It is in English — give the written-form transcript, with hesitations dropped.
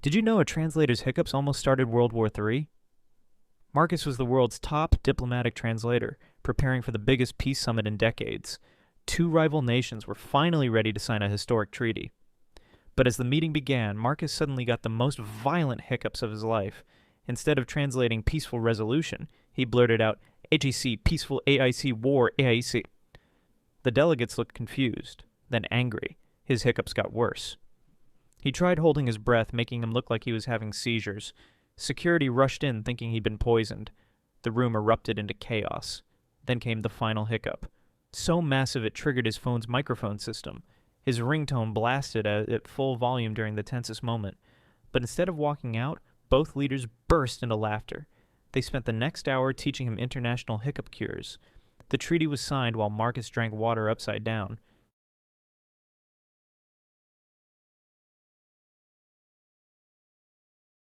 Did you know a translator's hiccups almost started World War III? Marcus was the world's top diplomatic translator, preparing for the biggest peace summit in decades. Two rival nations were finally ready to sign a historic treaty. But as the meeting began, Marcus suddenly got the most violent hiccups of his life. Instead of translating peaceful resolution, he blurted out, AGC, peaceful AIC, war, AIC. The delegates looked confused, then angry. His hiccups got worse. He tried holding his breath, making him look like he was having seizures. Security rushed in, thinking he'd been poisoned. The room erupted into chaos. Then came the final hiccup. So massive it triggered his phone's microphone system. His ringtone blasted at full volume during the tensest moment. But instead of walking out, both leaders burst into laughter. They spent the next hour teaching him international hiccup cures. The treaty was signed while Marcus drank water upside down.